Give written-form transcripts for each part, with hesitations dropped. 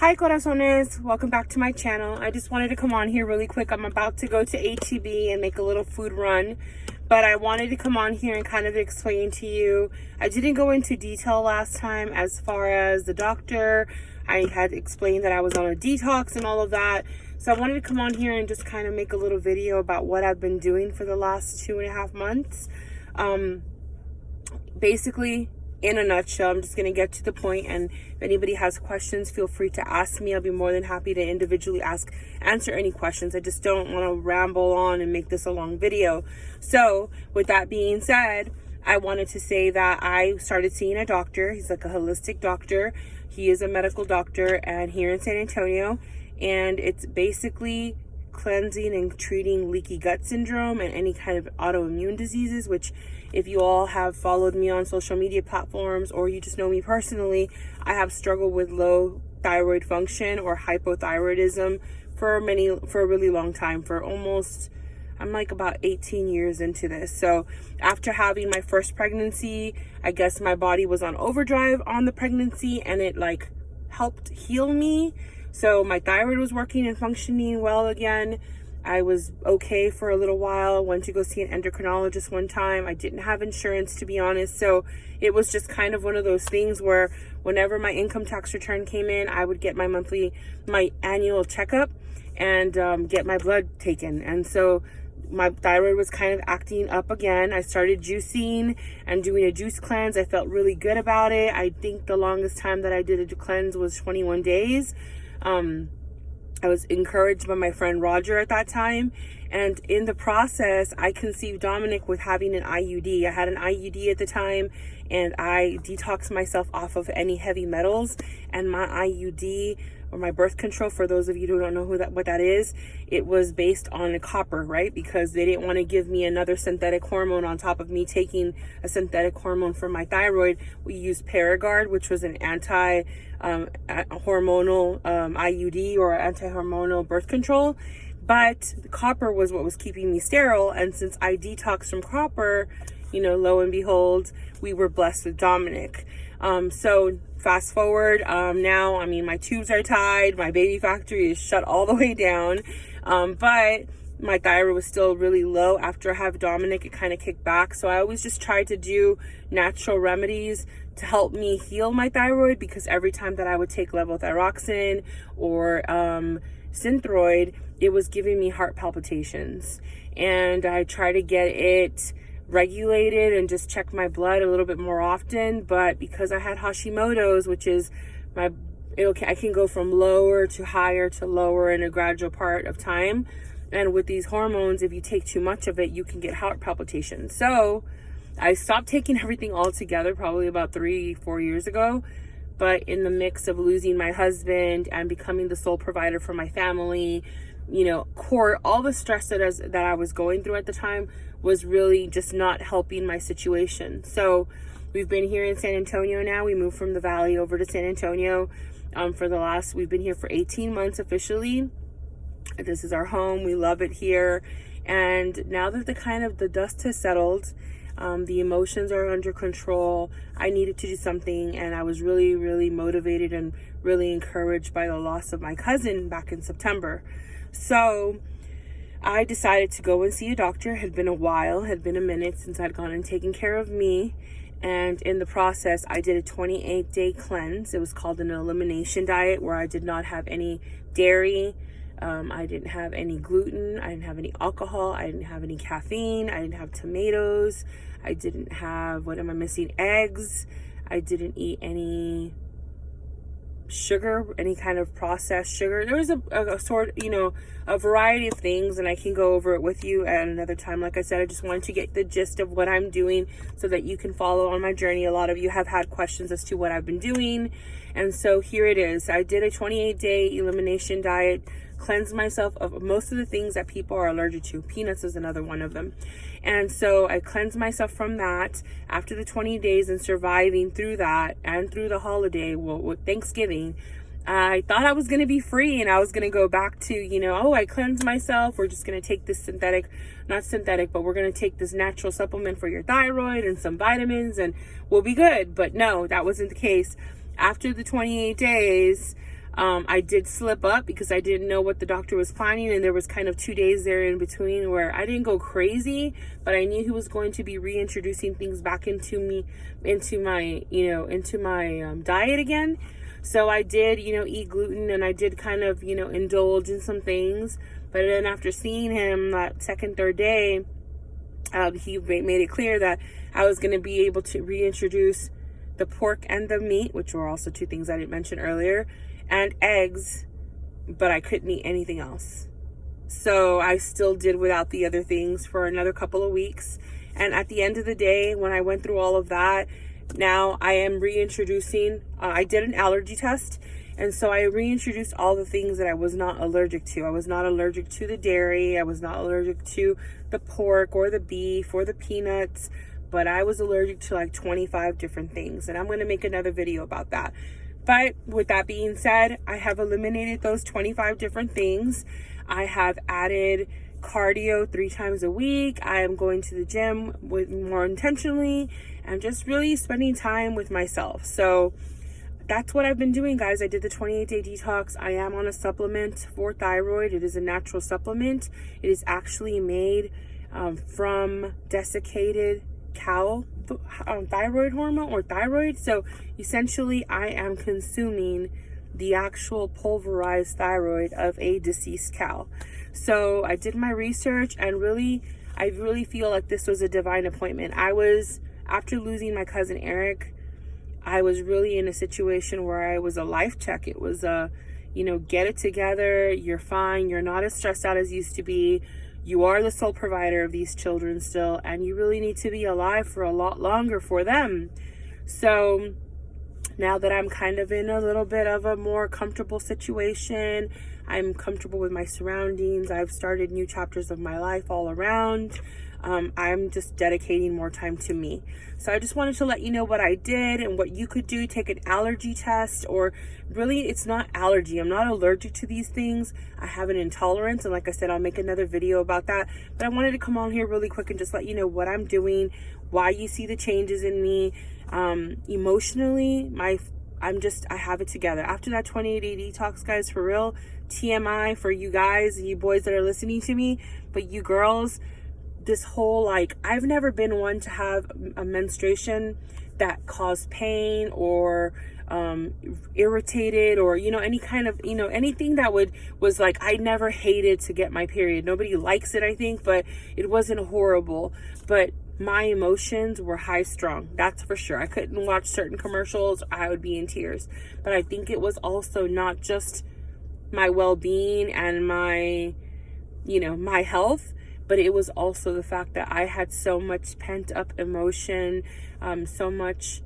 Hi corazones, welcome back to my channel. I just wanted to come on here really quick. I'm about to go to HEB and make a little food run, but I wanted to come on here and kind of explain to you. I didn't go into detail last time as far as the doctor. I had explained that I was on a detox and all of that. So I wanted to come on here and just kind of make a little video about what I've been doing for the last 2.5 months. Basically, in a nutshell, I'm just going to get to the point, and if anybody has questions, feel free to ask me. I'll be more than happy to individually answer any questions. I just don't want to ramble on and make this a long video. So with that being said, I wanted to say that I started seeing a doctor. He's like a holistic doctor. He is a medical doctor and here in San Antonio, and it's basically cleansing and treating leaky gut syndrome and any kind of autoimmune diseases, which if you all have followed me on social media platforms or you just know me personally, I have struggled with low thyroid function or hypothyroidism for a really long time, for almost, I'm like about 18 years into this. So after having my first pregnancy, I guess my body was on overdrive on the pregnancy and it like helped heal me. So my thyroid was working and functioning well again. I was okay for a little while. Went to go see an endocrinologist one time. I didn't have insurance, to be honest. So it was just kind of one of those things where whenever my income tax return came in, I would get my annual checkup and get my blood taken. And so my thyroid was kind of acting up again. I started juicing and doing a juice cleanse. I felt really good about it. I think the longest time that I did a cleanse was 21 days. I was encouraged by my friend Roger at that time, and in the process I conceived Dominic with having an IUD. I had an IUD at the time, and I detoxed myself off of any heavy metals, and my IUD, or my birth control, for those of you who don't know what that is, it was based on copper, right? Because they didn't want to give me another synthetic hormone on top of me taking a synthetic hormone for my thyroid. We used Paragard, which was an hormonal IUD or anti-hormonal birth control, but the copper was what was keeping me sterile. And since I detoxed from copper, lo and behold, we were blessed with Dominic. So fast forward, now, I mean, my tubes are tied, my baby factory is shut all the way down, but my thyroid was still really low. After I have Dominic, it kind of kicked back. So I always just tried to do natural remedies to help me heal my thyroid, because every time that I would take levothyroxine or Synthroid, it was giving me heart palpitations. And I try to get it regulated and just check my blood a little bit more often. But because I had Hashimoto's, which is I can go from lower to higher to lower in a gradual part of time. And with these hormones, if you take too much of it, you can get heart palpitations. So I stopped taking everything altogether probably about 3-4 years ago. But in the mix of losing my husband and becoming the sole provider for my family, court, all the stress that I was going through at the time was really just not helping my situation. So we've been here in San Antonio now. We moved from the Valley over to San Antonio. We've been here for 18 months officially. This is our home. We love it here. And now that the dust has settled, the emotions are under control, I needed to do something, and I was really, really motivated and really encouraged by the loss of my cousin back in September. So I decided to go and see a doctor. It had been a minute since I'd gone and taken care of me. And in the process, I did a 28-day cleanse. It was called an elimination diet, where I did not have any dairy. I didn't have any gluten. I didn't have any alcohol. I didn't have any caffeine. I didn't have tomatoes. I didn't have, eggs. I didn't eat any sugar, any kind of processed sugar. There was a variety of things, and I can go over it with you at another time. Like I said, I just wanted to get the gist of what I'm doing so that you can follow on my journey. A lot of you have had questions as to what I've been doing, and so here it is. I did a 28-day elimination diet, cleansed myself of most of the things that people are allergic to. Peanuts is another one of them. And so I cleansed myself from that after the 20 days, and surviving through that and through the holiday, with Thanksgiving. I thought I was going to be free and I was going to go back to, I cleansed myself. We're just going to take this but we're going to take this natural supplement for your thyroid and some vitamins and we'll be good. But no, that wasn't the case. After the 28 days, I did slip up because I didn't know what the doctor was planning, and there was kind of 2 days there in between where I didn't go crazy, but I knew he was going to be reintroducing things back into my diet again. So I did, eat gluten, and I did kind of, indulge in some things. But then after seeing him that second, third day, he made it clear that I was going to be able to reintroduce the pork and the meat, which were also two things I didn't mention earlier, and eggs, but I couldn't eat anything else. So I still did without the other things for another couple of weeks. And at the end of the day, when I went through all of that, now I am reintroducing, I did an allergy test. And so I reintroduced all the things that I was not allergic to. I was not allergic to the dairy. I was not allergic to the pork or the beef or the peanuts. But I was allergic to like 25 different things. And I'm going to make another video about that. But with that being said, I have eliminated those 25 different things. I have added cardio 3 times a week. I am going to the gym more intentionally and just really spending time with myself. So that's what I've been doing, guys. I did the 28-day detox. I am on a supplement for thyroid. It is a natural supplement. It is actually made from desiccated cow thyroid hormone or thyroid. So essentially I am consuming the actual pulverized thyroid of a deceased cow. So I did my research, and I really feel like this was a divine appointment. After losing my cousin Eric, I was really in a situation where I was a life check. It was get it together. You're fine. You're not as stressed out as you used to be. You are the sole provider of these children still, and you really need to be alive for a lot longer for them. So now that I'm kind of in a little bit of a more comfortable situation, I'm comfortable with my surroundings. I've started new chapters of my life all around. I'm just dedicating more time to me. So I just wanted to let you know what I did and what you could do. Take an allergy test, or really it's not allergy. I'm not allergic to these things. I have an intolerance, and like I said, I'll make another video about that. But I wanted to come on here really quick and just let you know what I'm doing, why you see the changes in me. Emotionally, I have it together. After that 28-day detox, guys, for real, TMI for you guys and you boys that are listening to me, but you girls, this whole, I've never been one to have a menstruation that caused pain or irritated or, any kind of, anything that was like, I never hated to get my period. Nobody likes it, I think, but it wasn't horrible. But my emotions were high strung. That's for sure. I couldn't watch certain commercials. I would be in tears. But I think it was also not just my well-being and my, my health, but it was also the fact that I had so much pent up emotion, so much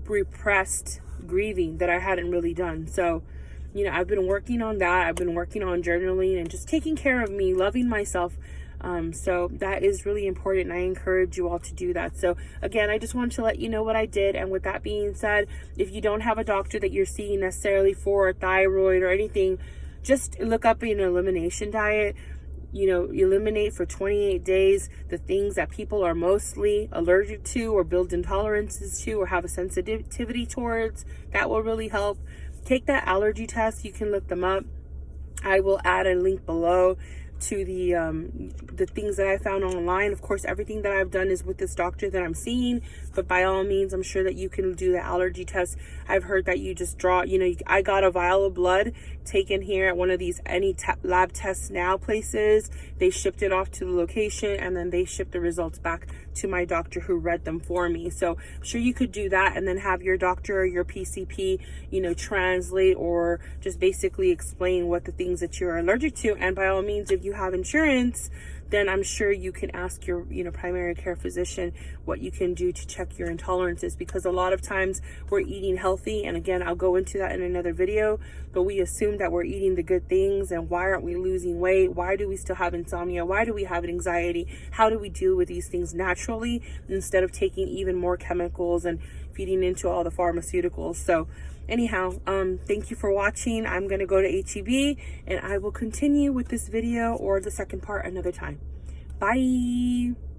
repressed grieving that I hadn't really done. So, I've been working on that. I've been working on journaling and just taking care of me, loving myself. So that is really important, and I encourage you all to do that. So again, I just wanted to let you know what I did. And with that being said, if you don't have a doctor that you're seeing necessarily for a thyroid or anything, just look up an elimination diet. Eliminate for 28 days the things that people are mostly allergic to or build intolerances to or have a sensitivity towards. That will really help. Take that allergy test. You can look them up. I will add a link below to the things that I found online. Of course, everything that I've done is with this doctor that I'm seeing, but by all means, I'm sure that you can do the allergy test. I've heard that you just draw, I got a vial of blood taken here at one of these lab tests now places. They shipped it off to the location, and then they shipped the results back to my doctor who read them for me. So I'm sure you could do that, and then have your doctor or your PCP, translate or just basically explain what the things that you're allergic to. And by all means, if you have insurance, then I'm sure you can ask your primary care physician what you can do to check your intolerances, because a lot of times we're eating healthy, and again, I'll go into that in another video, but we assume that we're eating the good things, and why aren't we losing weight? Why do we still have insomnia? Why do we have anxiety? How do we deal with these things naturally instead of taking even more chemicals and feeding into all the pharmaceuticals? So anyhow, thank you for watching. I'm going to go to HEB, and I will continue with this video or the second part another time. Bye.